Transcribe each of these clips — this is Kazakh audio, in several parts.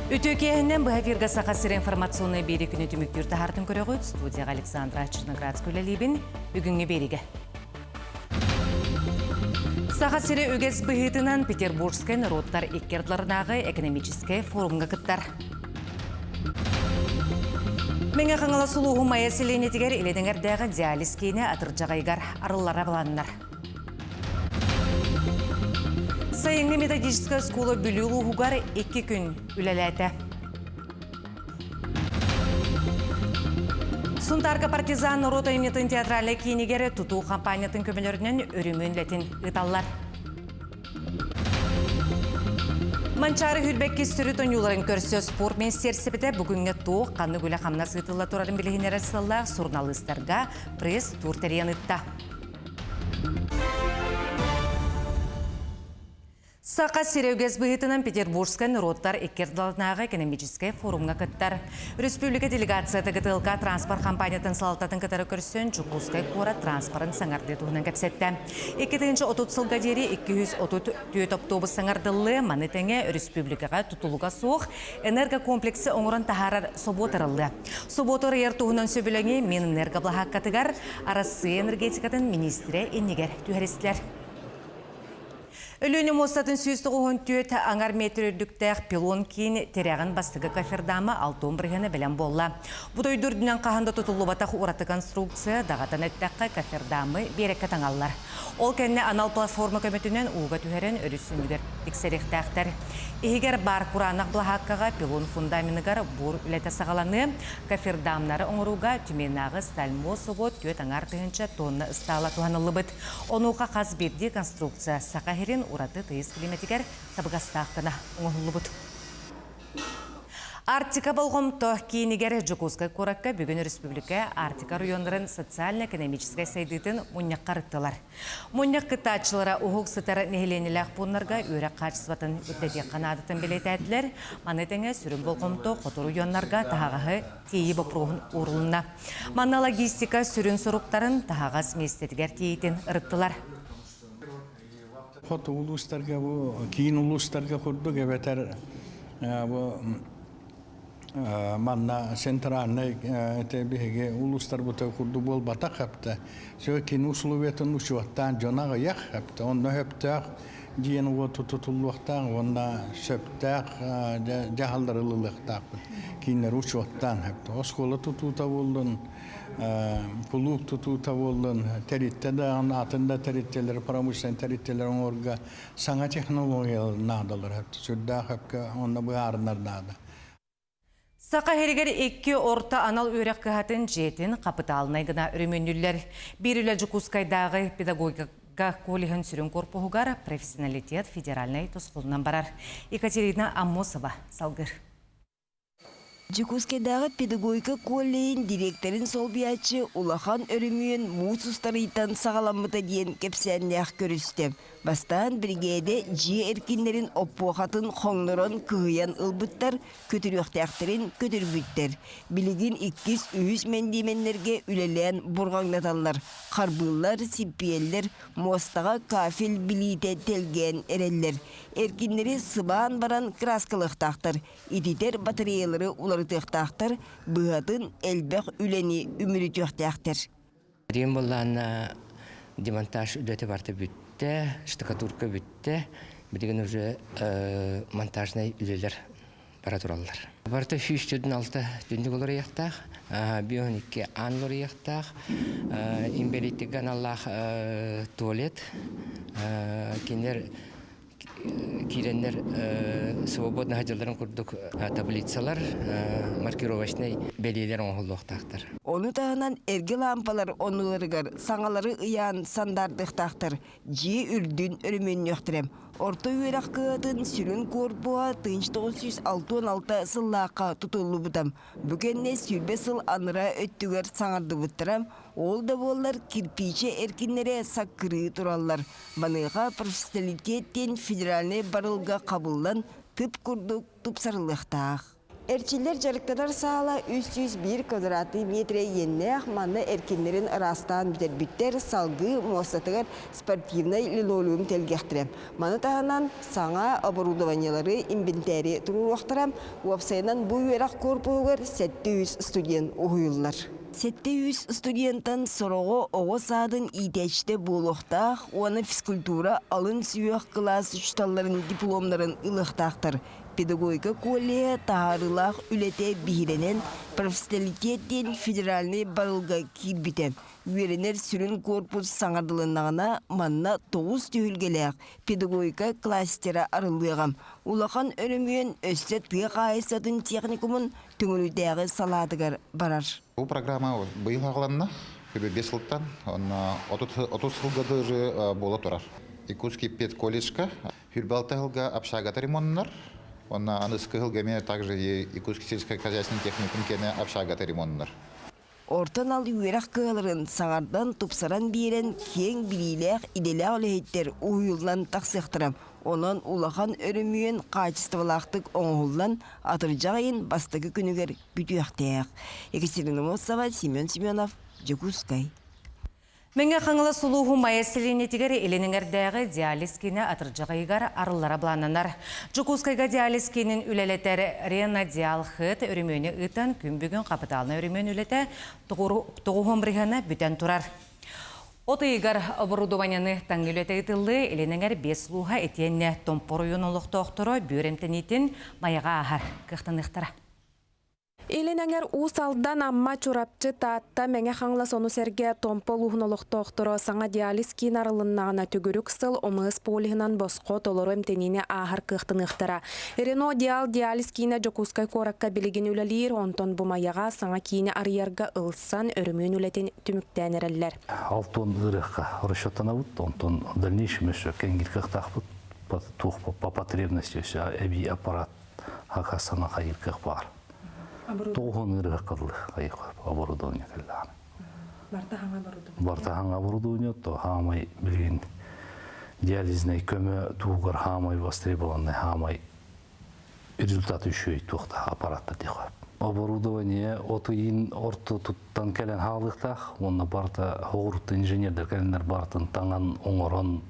Үтөкеһінен бұға вирға сақасыр информационный бері күні түміктер тахартын көріғыд. Студияға Александра Черноградская лебін бүгінгі берігі. Сақасыры өгес бұғытынан Петербургскай народтар еккердларынағы экономический форумға кыттар. Менге қаңала сұлуғы майя селенетігер еледіңердегі диализ кейіне атыржағайгар арыллара баланынар. Сайынғы методическая скула бүліғу ғуғар 2 күн үлеләті. Сунтарга партизан рота емнетін театралы кейінігері тұту компаниятын көмелерінен өрімін ләтін ұталар. Манчары хүрбәкке сүрі тоңюларын көрсі спорт министерсіпеті бүгінгі тоқ қанны көлі қамна сытылы тұрарын білігінер әсіллақ журналистарға пресс-тур тәрен ұтта. Сақа сереугез бұғытынан Петербургскай народтар еккердалынағы экономический форумға кыттар. Республика делегацияты гытылға транспорт компаниятын салататын кытары көрсін Чукускай қора транспорын саңарды туғынан кәпсетті. 2-30 сылға дері 230 автобус саңардылы манытыңе республикаға тұтылуға соқ энергокомплексы оңырын тахарар соботарылды. Соботар ер туғынан сөбіліңе мен энергоблаға катыгар арасы энергетикатын министрі еннегер түйәрестілер. Өліні мостатын сүйісті ғуын түйет аңар метрүрдіктәқ пилон кейін теряғын бастығы кафердамы алтон біргені білен болла. Бұдай дүрдінен қағында тұтылу батақ ұраты конструкция дағатан әттәққа кафердамы берекке таңаллар. Ол кәнне анал платформа көметінен уға түйерен өрісінігер тексеректәқтер. Егер бар құранақ бұлаққаға пилон фундаминігар бұр үләті сағаланы кафердамнары оңыруға түменағы стальмо сұғыт түйет аңар түйінші тонны ұстала туғанылы бұд. Онуға қаз берді конструкция сақахерін ураты 30 километрер табығастақтына оңғылы бұд. Артика болғымто кейінігер Жукускай қораққа бүгін республика Артика райондарын социально-экономическай сайдытын мұньяққа рыттылар. Мұньяқ кытачылары ұғық сытары нехеленілік бұнларға өрі қачсыватын өттәде қанадытын білет әділер, манетіңе сүрін болғымто қотыр районларға тағағы тейі бұпруғын орылына. Манна логистика сүрін сұрықтарын тағағас местетігер тейетін ұрыттылар. Хот улустарга кийин улустарга курдук эбетер манна центральный биһиге улустар бута курду бол бата хапта сөкин условиятын учуаттан жонага як хапта онно хөптак диен вот тутулуктан онна сөптак жахалдырылыктак кинер учуаттан хапта оскола тутута болдун Пулук тутута болдун теритте атында териттелер промышлен териттелер орга саңа технологиялар надалар сүрдә хапка онда баарнар нада. Сақа херигер 2 орта анал өрек кахатын жетин капиталына гына үрмөнүллер. Бирүле Жукускайдагы педагогика коллегин сүрүн корпугар профессионалитет федеральный тоскулунан барар. Екатерина Аммосова салгыр. Жукускайдағы педагогика коллейін директорын сол биячы улахан өрімүйін мұсыстарыйтан сағаламыта дейін кепсәннәқ көрісті. Бастан бригеде жие эркинлерин оппуахатын хоңнорон кыйян ылбыттар, көтүрүөхтәхтерин көтүрбүттер. Билигин 200 мендименнерге үлелен бургаңнаталлар. Карбыллар, сипиеллер, мостага кафел билите телген эреллер. Эркинлери сыбаан баран краскалыктактар. Ититер батареялары уларытыктактар, быатын элбек үлени үмүрүтүөхтәхтер. Рим боллана демонтаж үдөтө барты бүт. Штукатурка бүтті, бідеген уже монтажный үйлелер бара туралар. Барты 306 дүндік олар яқтақ, бионикке ан олар яқтақ, имбелиттіген Аллах туалет, кендер киреннер свободный хажыларын курдук таблицалар, маркировочный белелер оңғылуқтақтар. Оны тағынан эрге лампалар онуларыгар, саңалары ыян сандардықтақтар, жие үрдін өрімен өқтірем. Орта үйерақ кыатын сүрін корпуа 1966 сыллаққа тұтылы бұдам. Бүгенне сүрбе сыл аныра өттігер саңарды бұттырам. Ол да болар кирпиче эркинлере саккыры тураллар. Баныға профессионалитеттен федеральный барылға қабылдан тып күрдік тұпсарылықтақ. Erçiller jarıktalar sağla 301 kvadratlı metre yenneğ manna erkinlerin arastan biter salgı muasatıgar sportivnay lilolum telgehtirem. Manı tahanan sana оборудованиялары inventari turur vaktaram, websayından bu verak korpuğur 700 studyen uyullar. 700 studenttan soroğu oğuz adın ideçte buluqtaq, onu fiskultura alın süyüq klas üçtalların diplomların ılıqtaqtır. Pedagogika kolleya taharılaq ülete bihirenen profesionalitetin federalni barılga kirbiten. Üyerenler sürün korpus sağardılığına manna 9 tühülgeleğ pedagogika klastera arılığam. Ulaqan örümüyen öste tığı qayısatın teknikumun tüngülüdəği saladıgar barar. Bu программа быйыл ағыланна, 5 жылдан, 30 жылғады бола тұрар. Якутский педколледжка, Хүрбалта жылға общагата ремонтнар, анысқы жылғаме также Якутский сельскохозяйственный техникум кені общагата ремонтнар. Ortan al üyerak kığılırın sağardan tupsaran biren keng bililek ideler olehitler uyulan taksıqtıram. Onun ulağan örümüyen kaçıstıvalaqtık oğullan atırcağın bastığı günüger bütüyaqtayaq. Екатерина Мосова, Семен Семенов, Jakutskay. Менге қаңылы сұлуғы майеселіне тегері елінің әрдәғі диализ кені атыржағайғар арылара блананар. Jakutskayға диализ кенін үлелетер Рена Диалхыт өрімені ұтан күн қапыталына өрімен үлеті тұғуғын бірғаны бүтен тұрар. Отыйгар оборудованияны таңгілеті ұтылы елінің әр 5 луға етенне томпоройын олықты оқтыры бүйремтенетін майыға ағар қықтанықтыра. Эленәңер усалдан амма чурапчы таатта мәңе хаңла сону серге томпо лухнолуқтоқтыры саңа диализ кейін арылыннағына түгірік сыл омыз полигынан босқо толору эмтеніне ағар кықтынықтыра. Рено диализ кейіне Jakutskay коракка білеген үлелер, онтон бұмаяға саңа кейіне арыярға ылсан өрімін үлетін түміктәнерелер. Алтон ырыққа расчетанавыд, онтон дальнейшем еще кенгілкіқ тақпыд, по потребности әбей аппарат хақасана қайырқық бар. Тоғын ырығы қылды оборудование кәлдіғаны. Бартахаң оборудование, то хамай білген диализный көмі туғыр хамай востребованный хамай результат үшөй туғда аппаратта дейқой. Оборудование отыйын орты тұттан кәлін халықтақ, онына барта ғұрытты инженердер кәліндер бартын таңан оңырын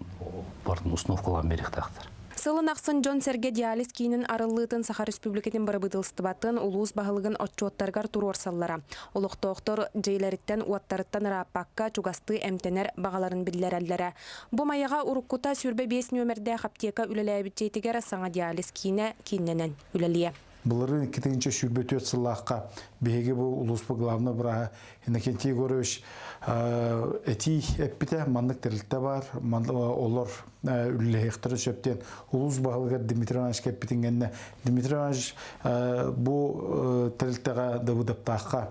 бартын установкалан беріктақтыр. Сылын ақсын Джон Серге диализ кейінің арылытын Саха Республикатын барабыдылстыбатын улуыз бағылығын отчуоттаргар турорсаллара. Олықтоқтор жейлеріттен уаттарыттан раппаққа чугасты әмтенер бағаларын білдерәллері. Бұ маяға ұрыққыта сүрбе 5 нөмірді қаптека үлеләбітчейтігер саңа диализ кейіненен үлелие. Бұлары кетігінші сүрбеті өтсіллаққа бейге бұл ұлыспы главны бұра Иннокентий Егорович әти әппіте мандық тәрілті бар, олар үлілі сөптен ұлыс бағылығар Дмитрий Иванович кәппетінгенне. Дмитрий Иванович бұл тәрілтіға дабыдаптаққа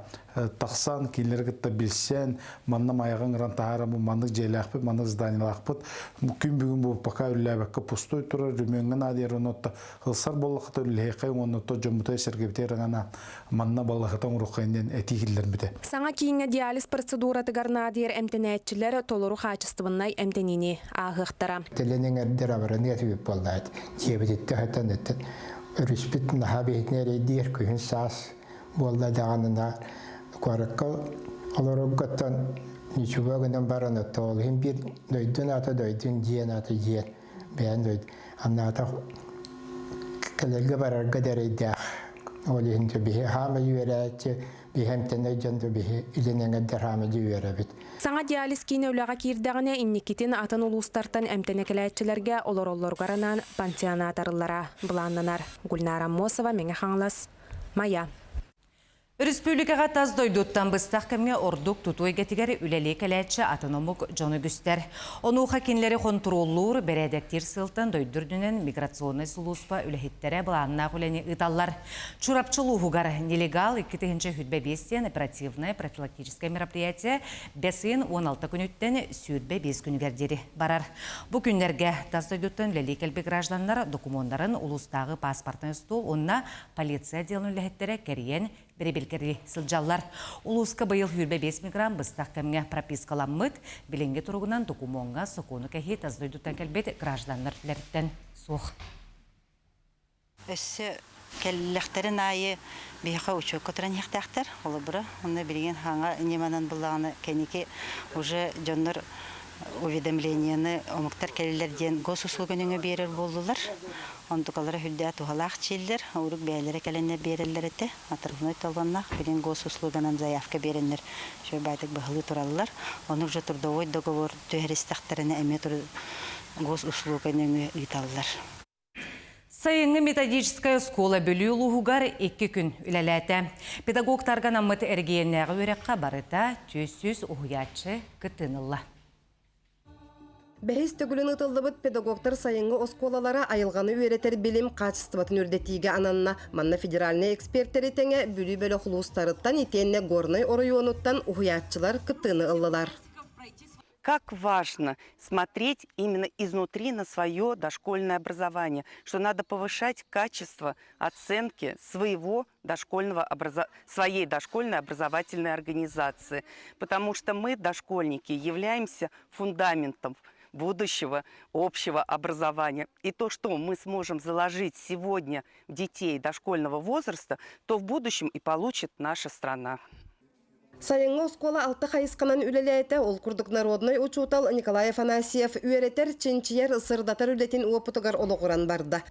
тақсан, кейлергітті білсен, маннам аяғын ғырантағары бұл мандық жайлақпыд, мандық зданиялақпыд. Күн бүгін бұл пақа үліләбәккі пустой тұрар, рүмеңін адер онотта ғылсар болықыта үліліқай, онотта жомытай сәргептері манна балықытан ұрыққайынден әти келдер біде. Саңа кейінге диализ процедуратығар надер әмтенәтчілер толыру қачыстыбыннай әмтеніне ағықтыра. Теленің әрдер абырын етіп болдайды. Жебедетті қайтан өттін. Үріспет наға бейтіне рейдер күйін саас болдайды ағанына. Қорыққа олырығыттан ничего гынан баран өтті. Олығын бір дөйдің аты дөйдің, жиен аты жиен. Бәйін дөйді. Анна ата кәлерге барарға дәрейді. Олығын дөбі хамы үйерәтті. Саңа диализ кейіне үліға кейірдіғіне инникетін атын ұлыстартан әмтенекеләтчілерге олар-оларғаранан пансионатарылара бұланнанар. Гүлнара Мосова, Меңе Хаңлас, Мая. Республикаға таз дойдуттан бұстақ кәмге ордук тұтуй гетігері үлелі кәләтші атыномук жоны күстер. Оны қакенлері контроллур бәрәдәктер сылтан дойдүрдінен миграционный сұлуспа үліхеттері бұланына құләне ұталар. Чурапчылуғығар нелегал 2-ші хүтбе 5-тен оперативное профилактическое мероприятие 5-16 күніттен сүйірбе 5 күнігердері барар. Бұл күндерге таз дойдуттан үлелі кәлбе гражданлар документтарын ұлыстағы паспортын стол, онына полиция делін үліхеттері кәріен Беребелкері сылжалар. Улуска байыл хүрбе 5 миграм бұстақ кәмге пропискаламмыд, біленге тұрғынан докумонға соқуны кәхет аздойдуттан кәлбет гражданлар тілеріттен соқ. Әсі келлехтерин айы бияха учок которан яхтахтар олобра онна билген ханга неманан буллаганы кеники уже жоннор уведомленияны омуктар келлерден госуслугунуңа берер болдулар. Ондукалары хүлдә тухалак чиллер, урык бәйләре кәленне берелләр ите. Атыргыны талганнак билен госуслуганан заявка береннер. Шөй байтык бахылы тураллар. Оны уже трудовой договор төһристәхтәренә әмәтүр госуслугануңа италлар. Сайынгы методическая школа бөлүү лугугар 2 күн үләләтә. Педагогтарга намыт эргиеннәгы үрәккә барыта 300 уһуячы кытынылла. Бәхис төгілін ұтылдыбыт педагогтар сайынғы осколалара айылғаны үйретер білім качестватын үрдетіге ананна манна федеральный эксперттері тәңе бүлі бөлі құлуыстарыттан итенне горной орайонуттан ухуятчылар кыттыны ыллылар. Как важно смотреть именно изнутри на свое дошкольное образование, что надо повышать качество оценки своей дошкольной образовательной организации, потому что мы, дошкольники, являемся фундаментом будущего общего образования. И то, что мы сможем заложить сегодня в детей дошкольного возраста, то в будущем и получит наша страна. Сайынғы оскола алты қайысқанан үлеләйті ол күрдік народной учутал Николай Афанасьев үйретер ченчияр сырдатар үлетін опытығар олығыран барды.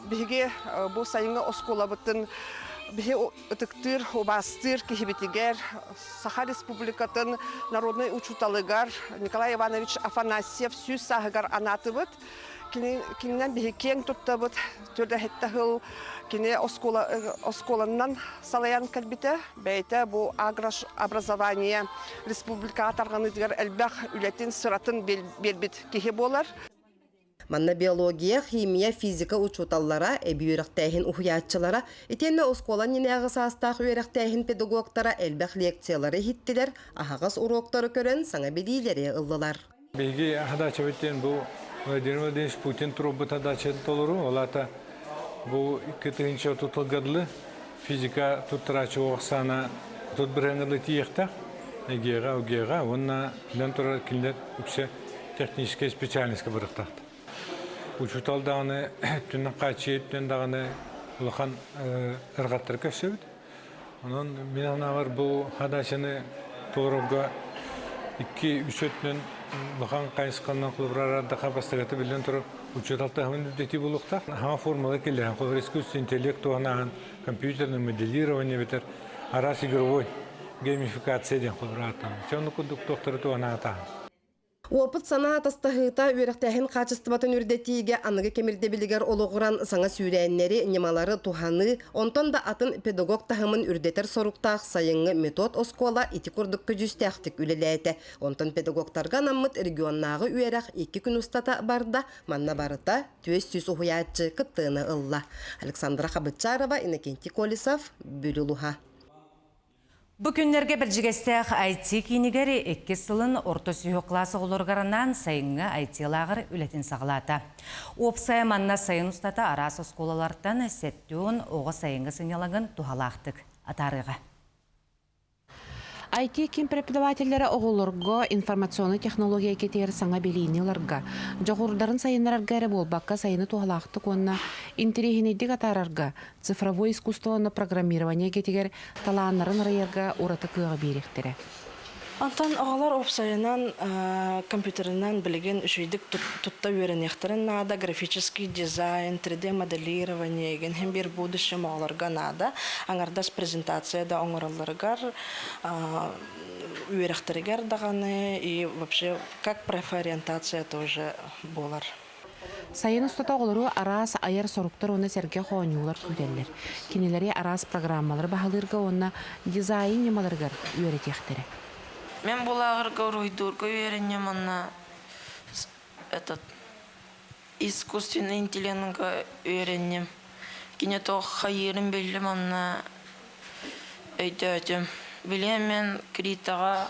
Біге бұл сайынғы оскола бұттын біге ұтықтыр, обастыр, кехебетігер, Саха Республикатын народной учуталығар Николай Иванович Афанасьев сүйіз сағығар анаты бұд. Кинен біге кен тұтты бұд, түрді хеттағыл кине осколаннан салаян кәлбіті, бәйті бұл агрообразование республика атарғаныдығар әлбәқ үлетін сыратын белбет кеге болар. Манна биология, химия, физика учуталлара, үйректәйін ухуятчылара, итенне осколан енеғі састақ үйректәйін педагогтара әлбәқ лекциялары хиттілер, ахағыз уроктары көрін саңа бедейлері ыллылар. Беги ахадача өттен бұл Владимир Владимирович Путин турбыта дача толыру, олата бұл 2-ші тұтылғадылы физика тұттырачы оғсана тұт бірәңгілі тиектақ, егеға, өгеға, онына білен тұрар келдер үксе техническая специальностьқа біріқтақты. Учуталдағыны түннің қачы еттен дағыны ұлыған ұрғаттыр көсөбіді. Онын мен анағар бұл хадашыны толыруға 2-3 өттен Бұқан қайысқаннан құлыбырарардаға бастағаты білден тұрып, учеталты ғамын үдеті болуқта. Хама формалы келі, құлыбыр искусство интеллекту ғанаған, компьютерный моделирование бетер, арас игровой геймификация ден құлыбыратан. Чоны күдік тоқтары туғана атаған. Опыт сана атастағыта үйректәйін қачыстыбатын үрдетіге анығы кемірде білігер олығыран саңа сүйрәйінлері, немалары туханы, онтан да атын педагог тахымын үрдетер соруқтақ сайыңы метод оскола ити күрдік күжістәқтік үлеләйті. Онтан педагогтарға намыт регионнағы үйерақ 2 күн ұстата барда, манна барыта 300 ухуятчы кыттыны ылла. Александра Хабытчарова, Иннокентий Колесов, Бүлілуха. Бүгінлерге біржігестәқ IT кейінігері 2 сылын орта сүйі класы олырғарынан сайынғы IT-лағыр үлетін сағылата. Опсая манна сайын ұстата арасы сколалардан сәттіуін оғы сайынғы сынялығын тухалақтық атарыға. IT ким преподавательлері оғылырға информационный технология кетер саңа белейнелерға. Жоғырдарын сайынларғары болбаққа сайыны туғалақтық онына интерегенедік атарарға, цифровой искусствоны программирование кетегер таланарын райырға ораты күйіға беректері. Антон оғалар опсайынан компьютерынан білген үшейдік тұтта өренектерін нада, графический дизайн, 3D моделирование, генхем бір будущем оғаларға нада, аңардас презентацияда оңыраларғар, өректерігер дағаны и вообще как профориентация тоже болар. Сайын ұстата оғылыру арас айар соруктар оны сәрге қоңылар күделер. Кенелері арас программалар бағалырға оны дизайн немаларғар өретектері. Мен бұлағырға ұруйдурға үйерінем анна искусственный интеллектіға үйерінем. Кене тоқ қайырын білім анна өйді өтім. Білем мен критаға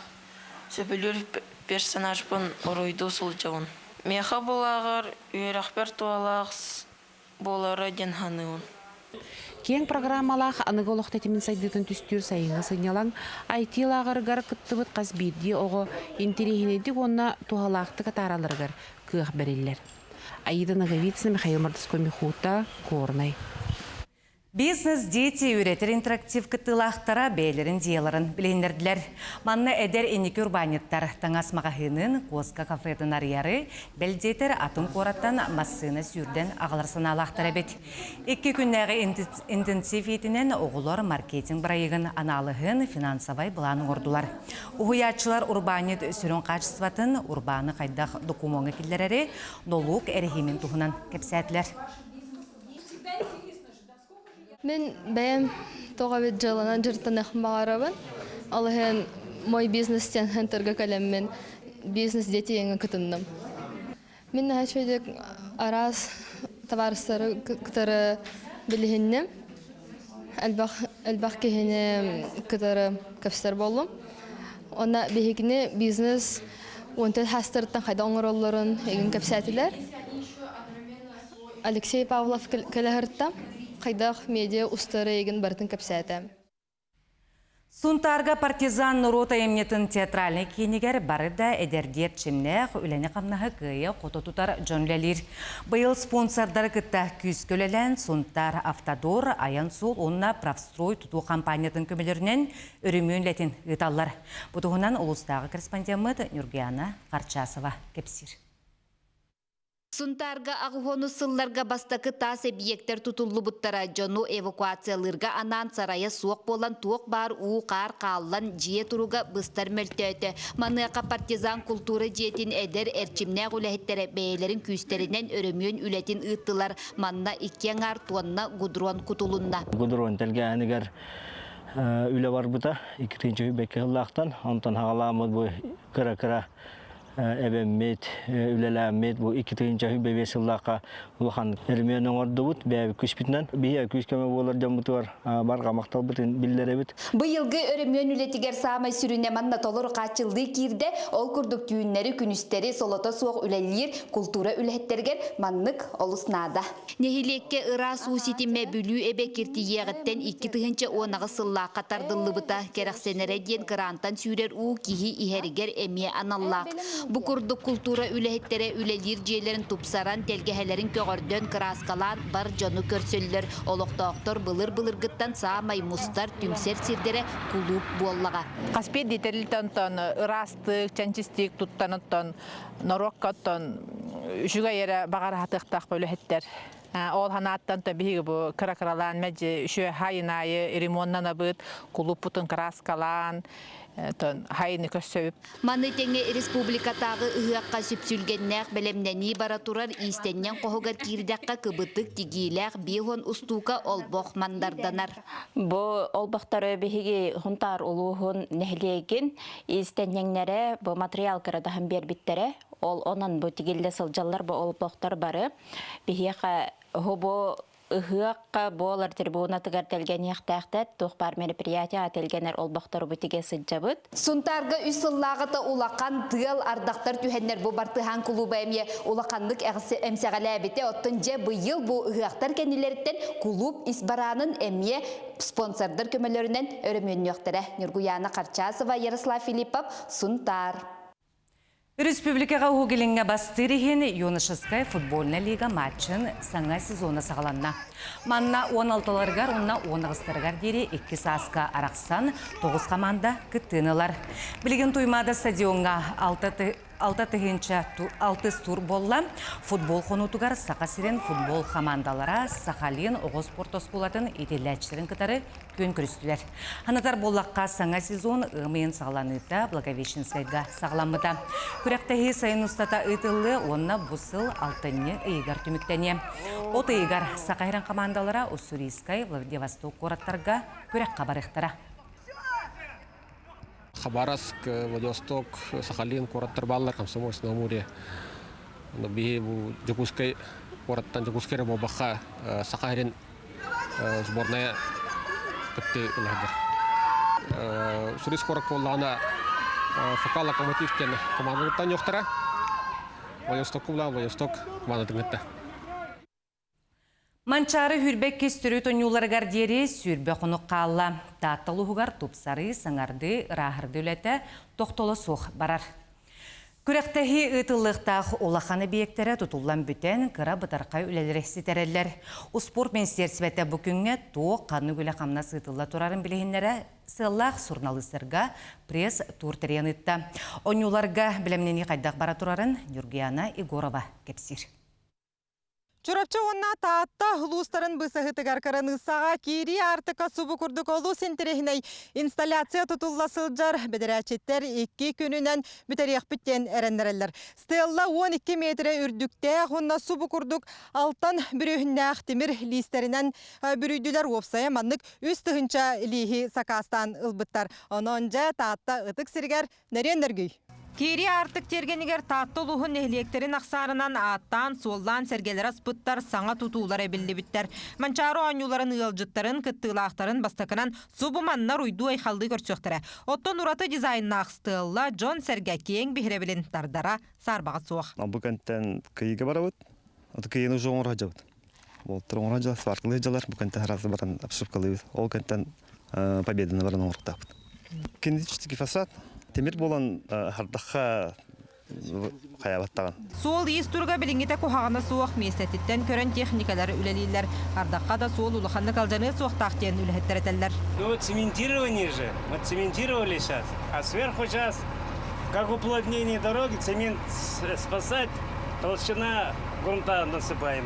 сөпілер персонаж бұн ұруйду сұл жауын. Меха бұлағыр үйерақпер туалағыз болары ден хануын. Кең программалақ анығы олықтетімін сайдытын түстір сайыңы сыңялан IT-лағырғар күттібіт қазбейді оғы интерегенедік онына туғалақты қатаралырғар күйіқ бәрелер. Айдың ғавитсіне Михаил Мардыско Михута, Корнай. Бизнес дети үретер интерактив кытылақтара бейлерін дияларын білейіндерділер. Манна әдер әнекі урбаниттар таңас мағахының Коска кафедын арьяры бәлдетер атын қораттан массыны сүрден ағыларсын алақтар әбет. Екі күннәғы интенсив етінен оғылар маркетинг бірайығын аналығын финансавай бұланы ордулар. Уғыятчылар урбанит сүрін қачысватын урбаны қайдақ докумоңы келдерері нолук әрхемен тұғынан кепсәтілер. Мен бәйім тоға бет жылынан жыртын әқім бағарабын. Алығын мой бизнестен хэнтергі кәлеммен бизнес дети еңі күтіндім. Мен әшөйдік арас таварыстары күтірі білігіннім. Әлбақ кехіне күтірі көпстер болым. Ona бігіне бизнес онтел хастырттан қайда оңыр оларын егін көпсәтілер. Алексей Павлов кәліғірттам. Қайдақ медиа ұстары егін бартын көпсәті. Сунтарга партизан рота емнетін театральный кейінігер бары да әдердер чемнәқ үләне қамнағы күйе қоты тұтар жөнлелер. Бұйыл спонсордар күтті күз көлелен Сунтар Автодор, Аян Сол, онына правстрой тұту компаниятын көмелерінен үрімін ләтін ұталар. Бұтығынан ұлыстағы корреспондент Нюргияна Қарчасова кепсір. Сунтарга ағуғону сылларға бастақы тас объекттер тұтылы бұттара жону эвакуациялырға анан сарая суық болан туық бар қар қаллан жие тұруға бұстар мөлтөті. Маныяқа партизан культура жиетін әдер әрчімнәқ үләхеттері бәйлерін күстерінен өрімген үләтін ұттылар. Манна иккен артуанна гудрон кутулунна. Гудрон тәлге әнігер үлі бар бұта, 2-ші бәкке ғыллақтан, онтан хағаламыз бұл кіра-кіра әбәммет, үләләммет, бұл 2-ші бәбесіллаққа ұлған әрменің орды бұд, бәбі күш бітінен. Бейі күш көмі болар жамбыты бар, барға мақтал бұтын білдері бұд. Бұйылғы өрімен үлетігер сағамай сүріне манна толыр қачылды кирде, ол күрдік түйінлері, күністері, солота суық үләлер, культура үләттергер маннық олысынада. Нехилекке ыра суыситіме бүлі әбе кірті еғіттен 2-ші онағы сыллаққа тардылы бұта, керақсенері ден қырантан сүйрер у кихи ихерігер әме аналлақ. Бұқұрдық культура үләттері үләлер жейлерін тұпсаран телгехелерін көгірден қыраскалан бар жону көрсөллер. Олықтақтар бұлыр-бұлырғыттан саамай мұстар түмсер сирдері кулуп боллаға. Қаспет детелілтен ырастық, чанчистик тұттаныттан, нороккаттан, үшіға ері бағар хатықтақ бөліхеттер. Ол ханаттан табиғи бұл кыра-кыралан мәжі үші хайынайы, ремоннан абыт, кулуп бұтын қыраскалан, хайыны көссөйіп. Маны теңе республикатағы ұғаққа сүпсүлгеннәқ бәлемнәні бара турар истеннен қоғығар кирдәққа кыбытық тегейләқ бейхон ұстуға олбоқ мандарданар. Бұл олбоқтар өбігі ғынтар ұлуғын нәхілеген истенненнері бұл материал кірадағын бербіттері. Ол онан бұл тегелді сылжалар бұл олбоқтар бары. Бейхеқа ғыбы Ұғыққа болар тербуына тұғартелген еқтәқтәт, тұқпар мероприятия ателгенер олбақтары бұтіге сыджабыд. Сунтарға үсіллағыта улақан тығыл ардақтар түйенер бұл бартыған клубы әме улақандық әмсәғалі әбеті оттын же бұйыл бұл ұғықтар кәнелерден клуб избаранын әме спонсордар көмелерінен өрімен өқтірі. Нюргияна Қарчасова, Ярослав Филиппов, Сунтар. Республикаға ұғылыңға бастырығын Юношескай футбольна лига матчын саңа сезона сағаланна. Манна 16-ларғар, онна 10-ғыстарғар дері 2 сасқа арақсан 9 команда күттінілар. Білген туймада стадионға 6 тур болла. Футбол қонутығар Сақасырен футбол командалара Сахалин оғыз спортоскулатын етеләтшілерін кітары көн күрістілер. Ханатар боллаққа саңа сезон ұмейін сағаланыйта Благовещенскайға сағаламыда. Күрәқтәхи сайын ұстата ұйтылы, онна бұсыл алтынны ұйығар түміктәне. От ұйығар Сақайран командалара Уссурийскай, Владивосток қораттарға күрәқ қабарықтара. Хабаровск, Владивосток, Сахалин, Кураттар баллар, Комсомольск, Амуре. Бигу Джокускай, Кураттан Джокускай Рабобаха, Сахарин, сборная Катты Улагер. Сурис Кораколана, Фокал Локомотивкен, команда Танёхтара, Владивосток Кула, Владивосток, команда Тыгытта. Манчары хүрбек кестірі тонюларғар дері сүрбе құнық қалла. Таттылығығар тупсары сыңарды рахырды үләті тоқтолы соқ барар. Күрәктәһи ытыллыктах улаханы биектері тутуллан бүтән кыра бытарқай үлелері ситереллер. Спорт министерствете бүкінге тоқ қаны күлі қамна сытылла турарын білігінлері сыллақ журналистерга пресс тур терен ытта. Онюларга білемнені қайдақ бара турарын Нюргияна Игорова кепсир. Чурапчы онна таатта хлустарын бысығытыгар каранысаға кири артыка субу күрдік олу сентерехіней инсталляция тұтулласылжар бедерәчеттер 2 күнінен бүтерек бүттен әрендерелер. Стелла 12 метре үрдікте онна субу күрдік алтан бүрігіннәқ темір листерінен бүрүйділер опсая маннык үстігінча лихи сакастан ылбыттар. Ононжа таатта ытык сиргер нәрендергүй. Кири артык тергенігер таатты ұлығын нәхлектерін ақсарынан аттан, солдан сәргелер аспыттар, саңа тұтулар әбілі біттер. Манчары оңюларын ұйылжыттарын, кыттылақтарын бастықынан субыманнар ұйду айхалды көрсөқтірі. Оттон ұраты дизайнына ақстылла Джон Сәрге кең бігіребілін тардара сарбаға соқ. Бұл кәнттен күйеге бара бұд, оты күйені жоғын ража бұд. Бұл тұрғын ража, сварқылы жалар, бұл кәнттен харасы баран апшыпқылы бұд. Ол кәнттен победаны баран оңырықта бұд. Кендичтікі фасад. Темір болан хардаққа қаябаттаған. Сол естұрға біліңгеті қоғағына суық местеттен көрін техникалары үлелейлер. Ардаққа да сол ұлықанды қалжаны суықтақтен үлеттер етелер. Ну, цементирование же. Мы цементировали сейчас. А сверху сейчас, как уплотнение дороги, цемент спасать, толщина грунта насыпаем.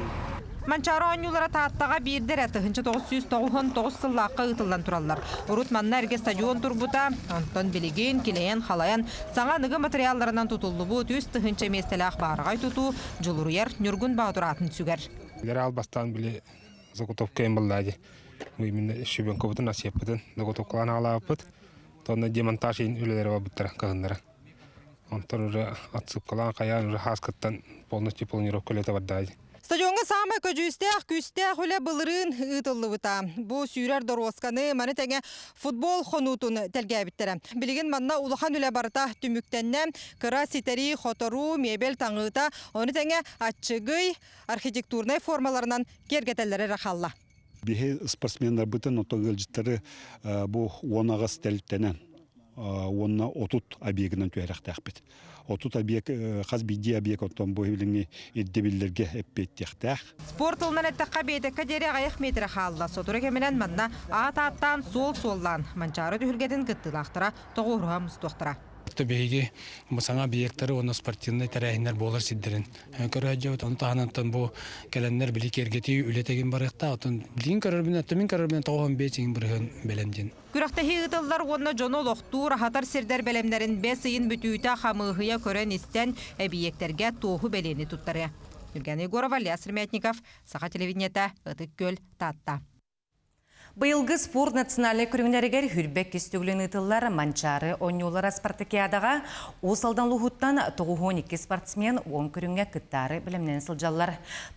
Манчары оңюлары тааттаға бірдер әтіғінші 999 сыллаққа ұтылдан тұралар. Урутманна әрге стадион тұрбыта, онтон білеген, келейен, халаян, саңа нығы материалларынан тұтылды бұд, үст тұхынша местелі ақбарығай тұту, жылыруер, нүргін бағдыратын сүгер. Генерал бастан біле заготовка им баллади. Мы именно шубен көбітін асеппітін, заготовкалан алапыт, тонна демонтаж ен үлелері бабыттар қағындары. Онтон уже отсыпкалан қаян уже хаскаттан полностью планировкалеті баддади. Стадионға самай күстәқ үлі бұлырын ұтылы бұта. Бұ сүйрер доросканы, маны тәңе футбол қонутын тәлгәбіттірі. Білген манна улахан үлі барыта түміктенне, кыра ситери, хотору, мебел таңыта, оны тәңе атчығый архитектурнай формаларынан кергетелері рақалла. Бихе спортсмендар бұтын отогыл жыттары бұ онағыз тәліптенен, онына отут объегінен түйәріқтәқ бет. Отут объект, қаз биди объект оттон бойылыңы еддебілерге әппеттіқтәқ. Спорт ұлынан әттіққа бейді кәдері ғайық метрі қалда. Сотыры кемінен манна ат-аттан сол-соллан. Манчары түхілгетін күттілақтыра, тоғырға мұстоқтыра. Бейге мұсаңа объекттары оны спортивный тәрәйінер болар сиддерін. Көрәжі оны тағанаттан бұл кәләнлер білі кергеті үлетеген барықта. Білген көрірбін, әттімін көрірбін тоғын бейсің бірігін бәлемден. Күріқтәхи ұтылдар оны жоны лоқту, рахатар сирдер бәлемдерін бәсейін бүтүйті қамығыя көрен істен әбиектерге тоғы бәлені тұттары. Юрген Егорова, Лясыр Мятников, Сақа телевидениеті, Үтік Көл, Татта. Быйылғы спорт национальный күріңдерігер хүрбек кестігілін ұтылар Манчары оңюлар спартакиадаға осалдан лұғыттан 92 спортсмен 10 күріңге күттары білімнен сылжалар.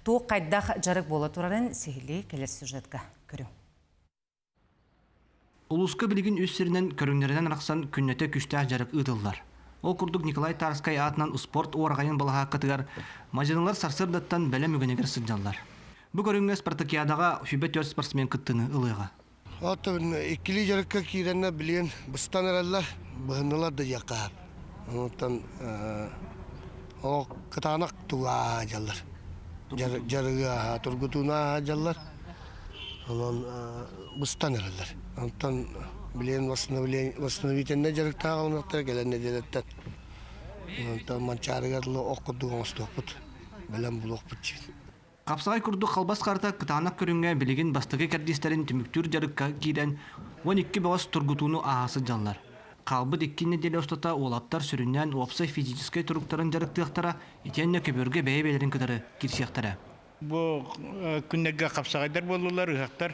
Тоқ қайдақ жарық бола тұрарын сехілі келес сюжетка көрің. Улуска білген өссерінен көріңдерінен рақсан күннеті күштәқ жарық ұтылар. Ол күрдік Николай Тарскай атынан спорт орғайын балаға қытығар, мажынылар сарсырдаттан бәлі мүгінегер сылжалар. Бұл көріңге спартакиадаға хүбет 4 спортсмен күттіні ұлыға. Атын екілі жарыққа кейренне білген бұстан әрәлі бұғынылар да яқап. Онықтан о қытанақ туға жалар. Жарыға тұрғытуына жалар. Онын бұстан әрәлер. Онықтан білген восстановительне жарықтаға олмақтар келәне делеттен. Онықтан манчарыға оқыдуға оңыстуқпыт. Білен бұл оқпыт жейді. Қапсағай күрді қалбас қарта қытанақ көрінге білеген бастығы кәрдестерін түміктүр жарыққа кейден 12 бағас тұрғытуыны ағасы жаллар. Қалбы деккенне деле ұстата олаптар сүрінен опсай физическай тұрықтарын жарықтықтара етенне көберге бәйбелерін кідірі керсияқтары. Бұл күннеге қапсағайдар болулар ұғақтар.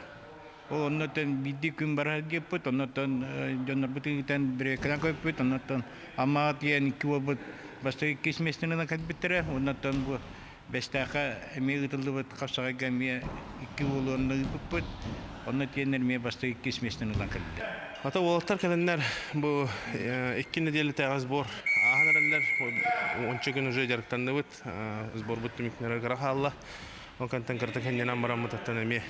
Ол оннотан бидді күн бара кеппіт, оннотан жонар бұтыңытан бір екран көппіт, оннотан амағат ең 2 обыт бастығы кесместінен кәлбеттері, оннотан бұл Бестақа әме ұтылды бұд қапсағайға ме 2 болу онны бұппыд, онны тиенер ме басты 2 сместен ұлан кәлді. Ата олықтар кәлінлер бұл 2 неделі тәғіз бор. Ағын әрәлер 10 күн уже жарықтанды бұд, сбор бұтты мекнері қараға алла. Оңқантан қырты кәнден амырам бұтаттан әме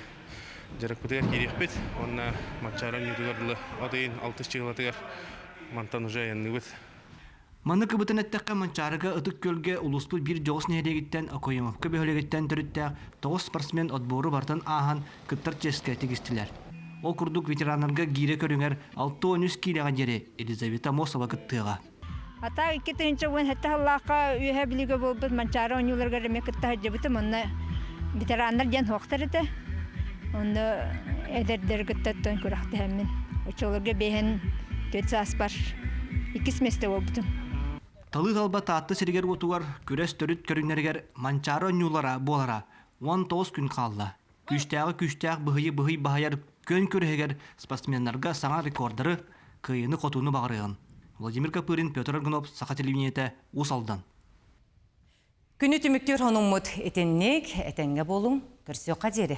жарық бұтығар керек бұд. Онна матчарын үтігарлы атайын 6 чығылатығар мантан уже әнді бұд. Манны кыбытын әттәккә манчарыга ытык көлге улуспут бир жоғыс нәһелегиттен Акоемовка бөһөлегиттен төрүттәк 9 спортсмен отбору бартан ахан кыттар ческә тигистиләр. Ол курдук ветераннарга гире көрүңәр 613 килега жери Елизавета Мосова кыттыга. Ата 2-нче уен хәтта Аллаһка үһә билеге булбыт манчары онюларга ремек кытта җибите монна ветераннар җан хоктар ите. Онда эдердер кыттан күрәхтә һәммен. Очоларга беһен төтсас бар. 2 месте булбытым. Талы талба таатты сиргер отугар күрәс төрүт көрүннәргәр манчары онюлара болара 19 күн калды. Күштәг быһый баһаяр көн көрәгәр спортсменнарга саңа рекордары кыйыны котуны багырыгын. Владимир Капырин, Петр Аргунов, Саха телевидениете, Усалдан. Күні түміктер хонуммут етеннек, етенге болуң, көрсі қадері.